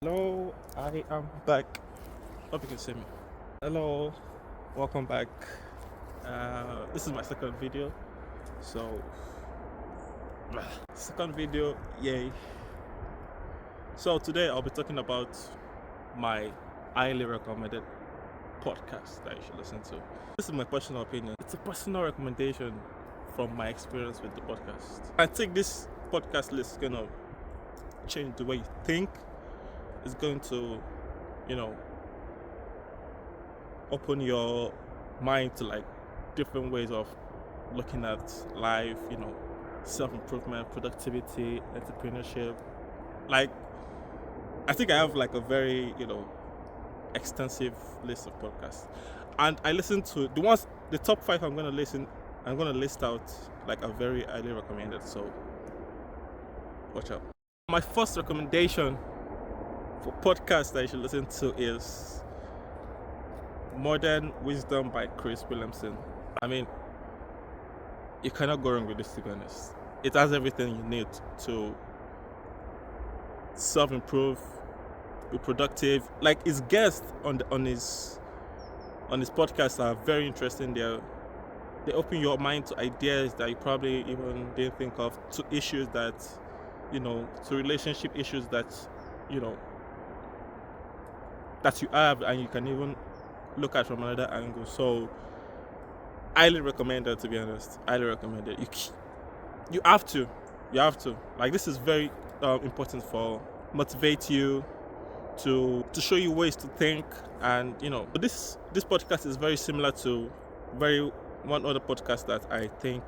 Hello, I am back. Hope you can see me. Hello, welcome back. This is my second video. So, second video, yay. So, today I'll be talking about my highly recommended podcast that you should listen to. This is my personal opinion. It's a personal recommendation from my experience with the podcast. I think this podcast list is gonna change the way you think. It's going to, open your mind to like different ways of looking at life, self-improvement, productivity, entrepreneurship. Like, I think I have like a very, extensive list of podcasts, and I listen to the top 5 I'm gonna list out like are very highly recommended. So watch out. My first recommendation for podcast that you should listen to is Modern Wisdom by Williamson. I mean, you cannot go wrong with this, to be honest. It has everything you need to self-improve, be productive. Like, his guests on his podcast are very interesting. They open your mind to ideas that you probably even didn't think of, to issues that, to relationship issues that, that you have, and you can even look at from another angle. So highly recommend it, to be honest. Highly recommend it. You have to like, this is very important for motivate you to show you ways to think. And but this podcast is very similar to one other podcast that I think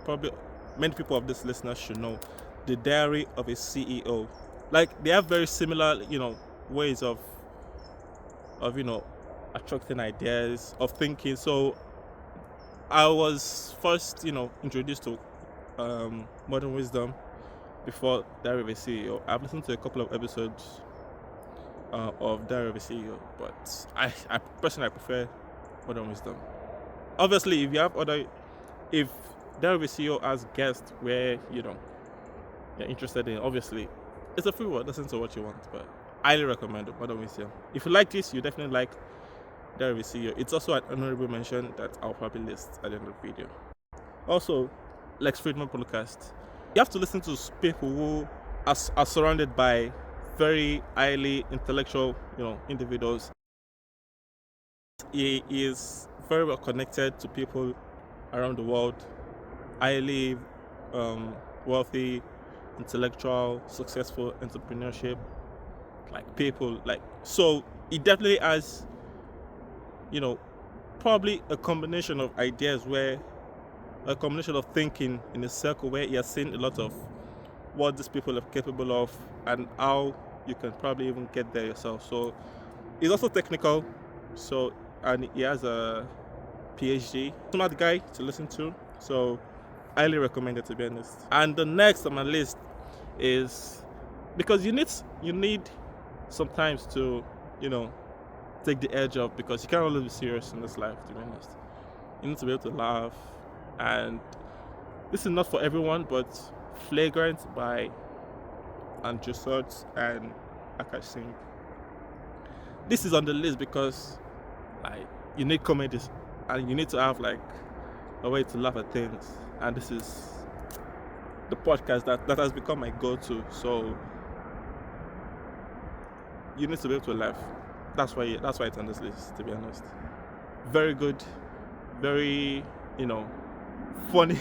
probably many people of this listeners should know, The Diary of a CEO. Like, they have very similar ways of attracting ideas, of thinking. So I was first introduced to Modern Wisdom before Diary of a CEO. I've listened to a couple of episodes of Diary of a CEO, but I personally prefer Modern Wisdom. Obviously, if Diary of a CEO has guests where you're interested in, obviously it's a free word, listen to what you want, but highly recommend Modern Wisdom. If you like this, you definitely like Diary of a CEO. It's also an honorable mention that I'll probably list at the end of the video. Also, Fridman podcast. You have to listen to people who are surrounded by very highly intellectual, individuals. He is very well connected to people around the world, highly wealthy, intellectual, successful entrepreneurship, like people, so he definitely has probably a combination of ideas, where a combination of thinking in a circle, where he has seen a lot of what these people are capable of and how you can probably even get there yourself. So he's also technical, and he has a PhD. Smart guy to listen to, so highly recommend it, to be honest. And the next on my list is, because you need sometimes to take the edge off, because you can't always be serious in this life, to be honest. You need to be able to laugh, and this is not for everyone, but Flagrant by Schulz and Akash Singh. This is on the list because you need comedies, and you need to have a way to laugh at things, and this is the podcast that has become my go-to. So you need to be able to laugh. That's why it's on this list, to be honest. Very good, very funny.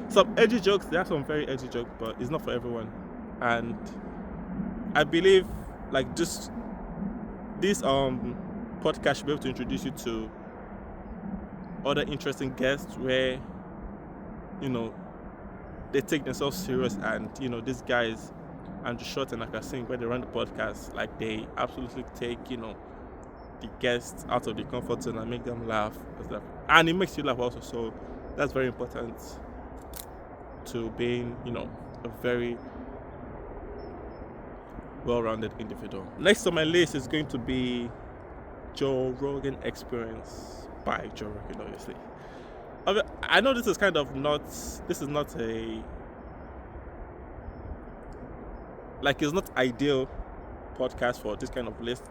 Some edgy jokes. There are some very edgy jokes, but it's not for everyone. And I believe this podcast should be able to introduce you to other interesting guests, where they take themselves serious, and these guys and Schulz and Akash, when they run the podcast, they absolutely take the guests out of the comfort zone and make them laugh, and it makes you laugh also. So that's very important to being a very well-rounded individual. Next on my list is going to be Joe Rogan Experience by Joe Rogan, obviously. I know this is not a, it's not ideal podcast for this kind of list.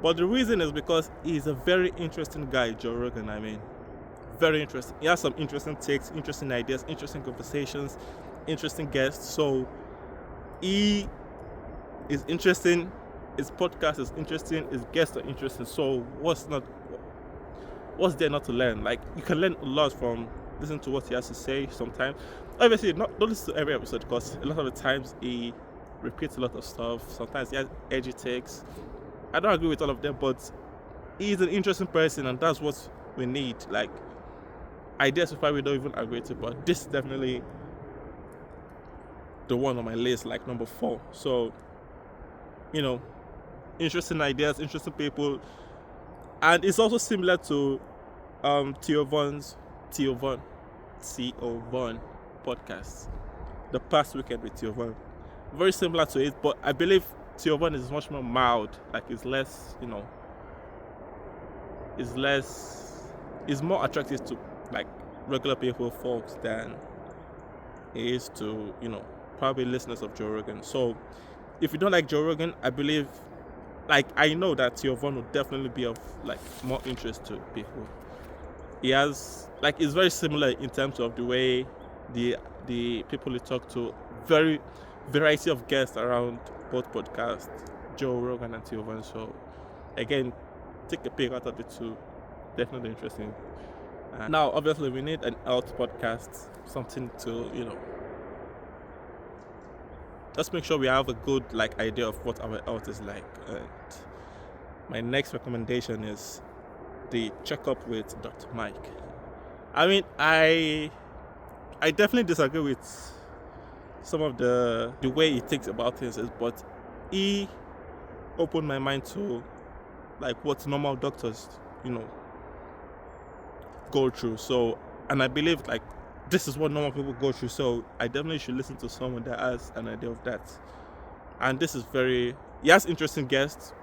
But the reason is because he's a very interesting guy, Joe Rogan. I mean, very interesting. He has some interesting takes, interesting ideas, interesting conversations, interesting guests. So he is interesting. His podcast is interesting. His guests are interesting. So what's there not to learn? Like, you can learn a lot from listening to what he has to say sometimes. Obviously, don't listen to every episode, because a lot of the times he repeats a lot of stuff. Sometimes he has edgy takes. I don't agree with all of them, but he's an interesting person, and that's what we need. Like, ideas we probably don't even agree to, but this is definitely the one on my list, like number 4. So, interesting ideas, interesting people. And it's also similar to Theo Von's podcast, The Past Weekend with Theo Von. Very similar to it, but I believe Theo Von is much more mild. Like, it's less, it's more attractive to like regular people, folks, than it is to, probably listeners of Joe Rogan. So if you don't like Joe Rogan, I believe, like, I know that Theo Von would definitely be of like more interest to people. He has, like, it's very similar in terms of the way the people he talk to, very variety of guests around both podcasts, Joe Rogan and Theo Von. So again, take a pick out of the two. Definitely interesting. Now, obviously, we need an health podcast, something to, just make sure we have a good like idea of what our health is like. And my next recommendation is the Checkup with Dr.Mike. I mean, I definitely disagree with some of the way he thinks about things, but he opened my mind to like what normal doctors, go through. So, and I believe like this is what normal people go through. So I definitely should listen to someone that has an idea of that. And this is he has interesting guests,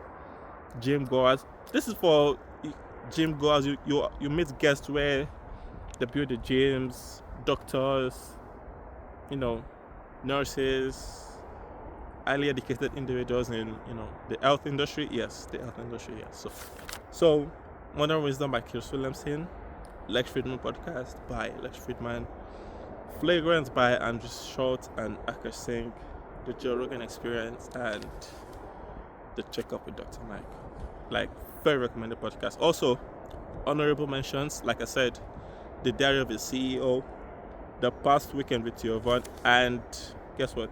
gym goers. This is for gym goers. You meet guests where they build the gyms, doctors, nurses, highly educated individuals in the health industry. Yes, the health industry. Yes. So Modern Wisdom by Williamson, Lex Fridman podcast by Lex Fridman, Flagrant by Andrew Schulz and Akash Singh, the Joe Rogan Experience, and the Checkup with Dr.Mike. Like, very recommended podcast. Also, honorable mentions, like I said, The Diary of a CEO, The Past Weekend with Theo Von, and guess what?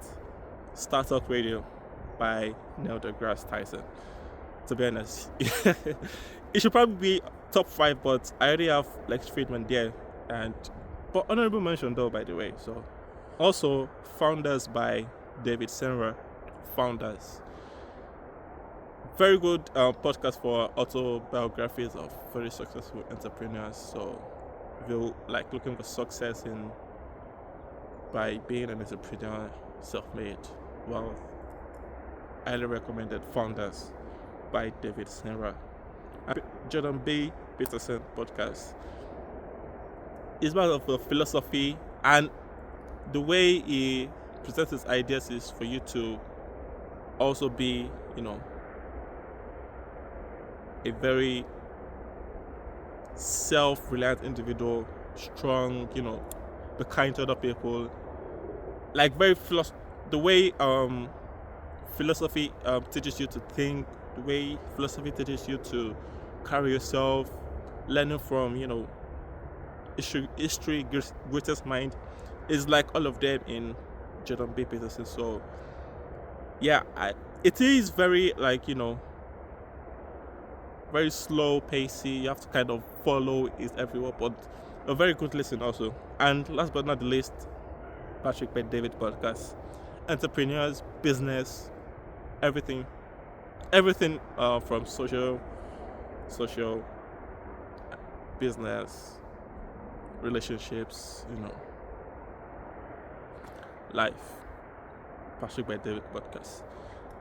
Startalk Radio by Neil deGrasse Tyson. To be honest, it should probably be top 5, but I already have Lex Fridman there. But honorable mention though, by the way. So also Founders by David Senra. Founders, very good podcast for autobiographies of very successful entrepreneurs. So if you're like looking for success by being an entrepreneur, self-made, well, highly recommended Founders by David Senra. Jordan B. Peterson podcast is part of the philosophy, and the way he presents his ideas is for you to also be, a very self-reliant individual, strong, be kind to other people. Like very the way philosophy teaches you to think, the way philosophy teaches you to carry yourself, learning from history, greatest mind, is like all of them in Jordan B. Peterson. So yeah, it is very like very slow pacey. You have to kind of follow it everywhere, but a very good listen also. And last but not the least, Patrick by David podcast, entrepreneurs, business, everything from social business, relationships, life. Patrick by David podcast.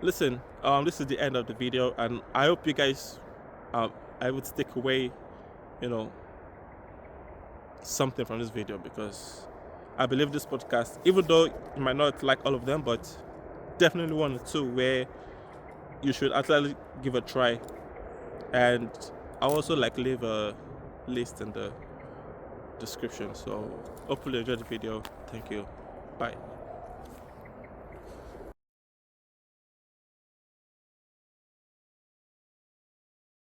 Listen, this is the end of the video, and I hope you guys I would take away something from this video, because I believe this podcast, even though you might not like all of them, but definitely one or two where you should actually give a try. And I'll also leave a list in the description. So hopefully you enjoyed the video. Thank you. Bye.